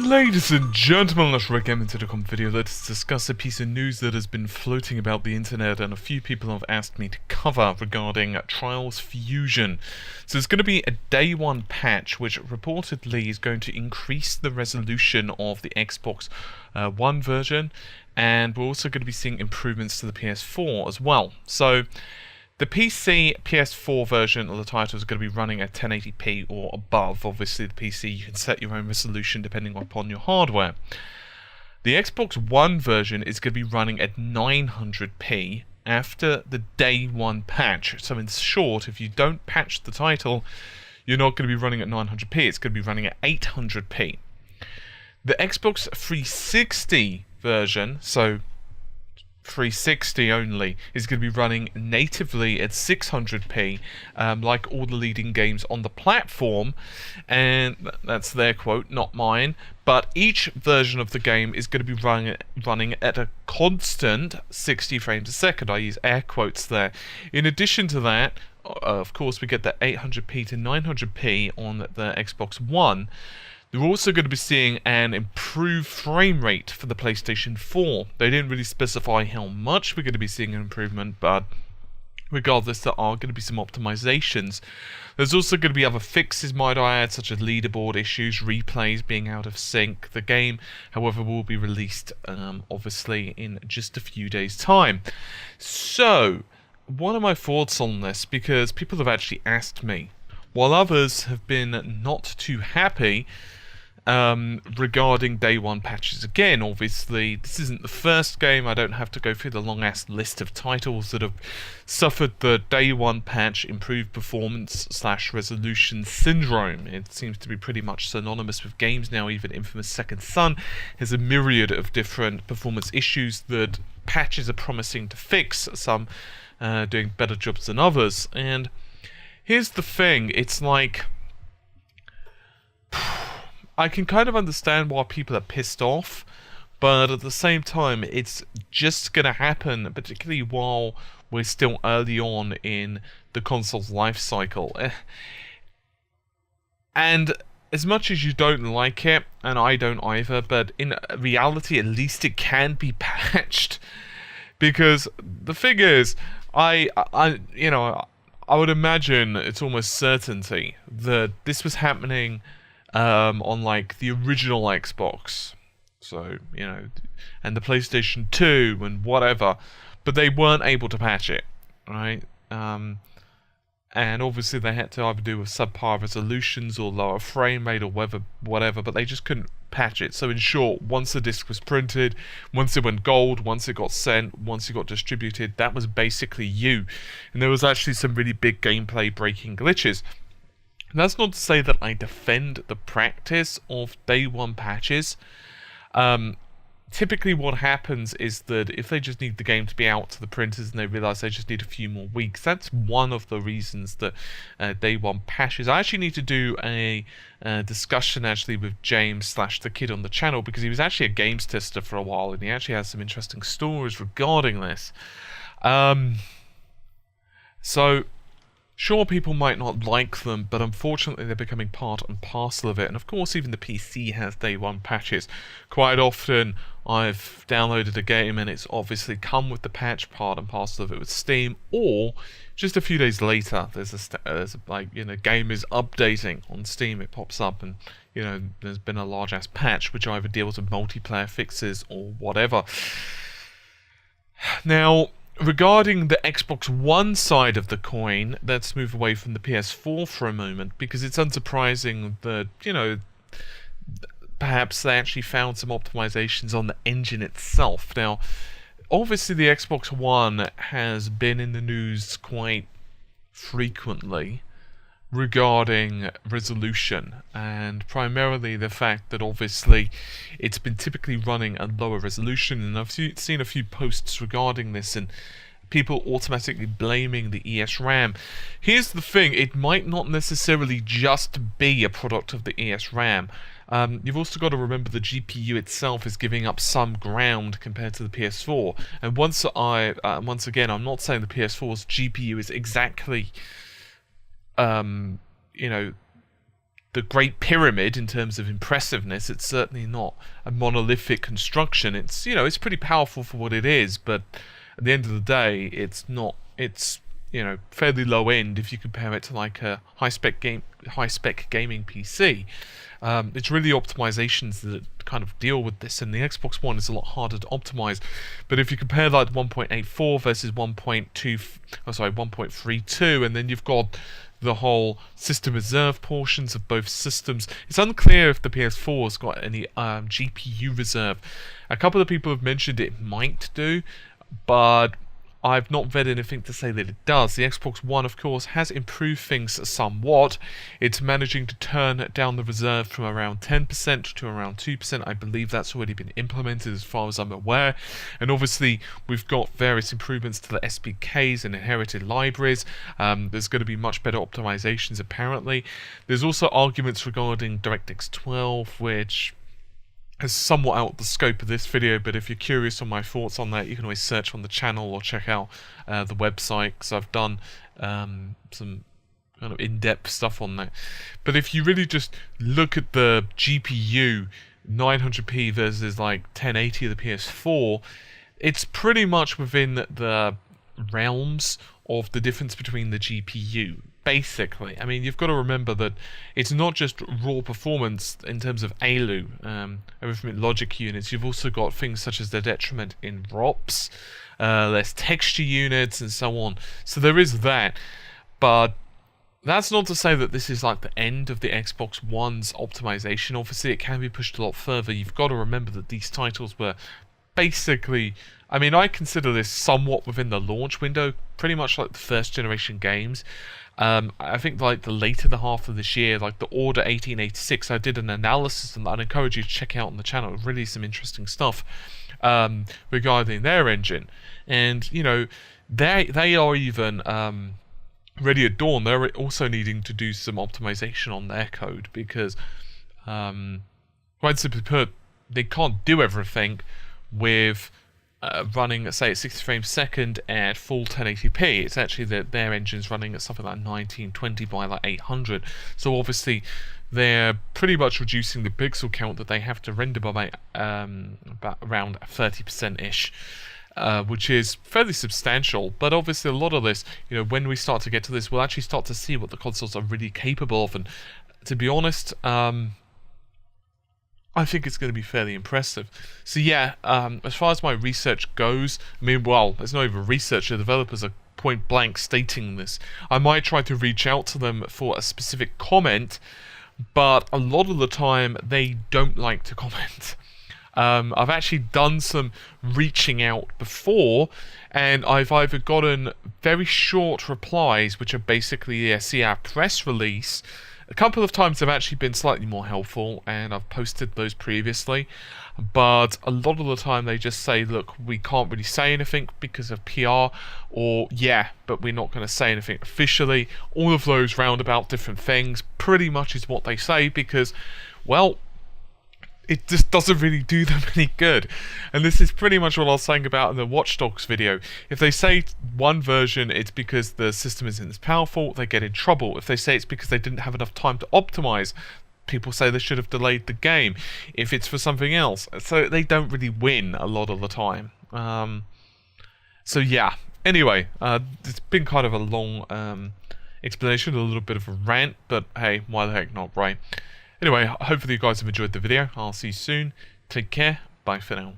Ladies and gentlemen, let's get into the video. Let's discuss a piece of news that has been floating about the internet and a few people have asked me to cover regarding Trials Fusion. So there's going to be a day one patch which reportedly is going to increase the resolution of the Xbox One version, and we're also going to be seeing improvements to the PS4 as well. So the PC PS4 version of the title is going to be running at 1080p or above. Obviously the PC, you can set your own resolution depending upon your hardware. The Xbox One version is going to be running at 900p after the day one patch. So in short, if you don't patch the title, you're not going to be running at 900p, it's going to be running at 800p. The Xbox 360 version, so 360 only, is going to be running natively at 600p, like all the leading games on the platform, and that's their quote, not mine. But each version of the game is going to be running at a constant 60 frames a second. I use air quotes there. In addition to that, of course, we get the 800p to 900p on the Xbox One. They're also going to be seeing an improved frame rate for the PlayStation 4. They didn't really specify how much we're going to be seeing an improvement, but regardless, there are going to be some optimizations. There's also going to be other fixes, might I add, such as leaderboard issues, replays being out of sync. The game, however, will be released, obviously, in just a few days' time. So, what are my thoughts on this? Because people have actually asked me, while others have been not too happy regarding day one patches. Again, obviously, this isn't the first game. I don't have to go through the long-ass list of titles that have suffered the day one patch improved performance / resolution syndrome. It seems to be pretty much synonymous with games now. Even Infamous Second Son has a myriad of different performance issues that patches are promising to fix, some doing better jobs than others. And here's the thing, it's like, I can kind of understand why people are pissed off, but at the same time, it's just going to happen, particularly while we're still early on in the console's life cycle. And as much as you don't like it, and I don't either, but in reality, at least it can be patched. Because the thing is, I would imagine it's almost certainty that this was happening on like the original Xbox, so and the PlayStation 2 and whatever, but they weren't able to patch it, right? And obviously they had to either do with subpar resolutions or lower frame rate or whatever, but they just couldn't patch it. So in short, once the disc was printed, once it went gold, once it got sent, once it got distributed, that was basically you. And there was actually some really big gameplay breaking glitches. And that's not to say that I defend the practice of day one patches. Typically what happens is that if they just need the game to be out to the printers and they realise they just need a few more weeks, that's one of the reasons that day one patches. I actually need to do a discussion actually with James / the kid on the channel, because he was actually a games tester for a while and he actually has some interesting stories regarding this. So sure, people might not like them, but unfortunately they're becoming part and parcel of it. And of course, even the PC has day one patches. Quite often, I've downloaded a game and it's obviously come with the patch, part and parcel of it with Steam, or just a few days later, game is updating on Steam. It pops up and there's been a large ass patch which either deals with multiplayer fixes or whatever. Now, regarding the Xbox One side of the coin, let's move away from the PS4 for a moment, because it's unsurprising that, perhaps they actually found some optimizations on the engine itself. Now, obviously the Xbox One has been in the news quite frequently regarding resolution, and primarily the fact that obviously it's been typically running at lower resolution, and I've seen a few posts regarding this and people automatically blaming the ESRAM. Here's the thing, it might not necessarily just be a product of the ESRAM. You've also got to remember the GPU itself is giving up some ground compared to the PS4, and once again, I'm not saying the PS4's GPU is exactly the Great Pyramid in terms of impressiveness. It's certainly not a monolithic construction. It's, you know, it's pretty powerful for what it is, but at the end of the day, it's not. It's, you know, fairly low end if you compare it to like a high spec gaming PC. It's really optimizations that kind of deal with this, and the Xbox One is a lot harder to optimize. But if you compare like 1.84 versus 1.32, and then you've got the whole system reserve portions of both systems. It's unclear if the PS4 has got any GPU reserve. A couple of people have mentioned it might do, but I've not read anything to say that it does. The Xbox One, of course, has improved things somewhat. It's managing to turn down the reserve from around 10% to around 2%. I believe that's already been implemented as far as I'm aware. And obviously, we've got various improvements to the SPKs and inherited libraries. There's going to be much better optimizations, apparently. There's also arguments regarding DirectX 12, which is somewhat out of the scope of this video, but if you're curious on my thoughts on that, you can always search on the channel or check out the website, because I've done some kind of in-depth stuff on that. But if you really just look at the GPU, 900p versus like 1080 of the PS4, it's pretty much within the realms of the difference between the GPU. Basically, I mean, you've got to remember that it's not just raw performance in terms of ALU, arithmetic logic units. You've also got things such as the detriment in ROPS, less texture units, and so on. So there is that, but that's not to say that this is like the end of the Xbox One's optimization. Obviously, it can be pushed a lot further. You've got to remember that these titles were basically, I mean, I consider this somewhat within the launch window, pretty much like the first generation games. I think like the later the half of this year, like the Order 1886, I did an analysis, and I'd encourage you to check out on the channel. Really some interesting stuff regarding their engine. And, you know, they are even ready at dawn. They're also needing to do some optimization on their code, because quite simply put, they can't do everything with running, say, at 60 frames a second at full 1080p. It's actually that their engine's running at something like 1920 by like 800. So obviously they're pretty much reducing the pixel count that they have to render by about around 30%-ish. Which is fairly substantial, but obviously a lot of this, you know, when we start to get to this, we'll actually start to see what the consoles are really capable of, and to be honest, I think it's going to be fairly impressive. So yeah, as far as my research goes, I mean, well, there's no even research. The developers are point blank stating this. I might try to reach out to them for a specific comment, but a lot of the time they don't like to comment. I've actually done some reaching out before, and I've either gotten very short replies, which are basically, yeah, see our press release. A couple of times they've actually been slightly more helpful, and I've posted those previously, but a lot of the time they just say, look, we can't really say anything because of PR, or yeah, but we're not going to say anything officially. All of those roundabout different things pretty much is what they say, because, well, it just doesn't really do them any good. And this is pretty much what I was saying about in the Watch Dogs video. If they say one version it's because the system isn't as powerful, they get in trouble. If they say it's because they didn't have enough time to optimize, people say they should have delayed the game. If it's for something else, so they don't really win a lot of the time. So yeah, anyway, it's been kind of a long explanation, a little bit of a rant, but hey, why the heck not, right? Anyway, hopefully you guys have enjoyed the video. I'll see you soon. Take care. Bye for now.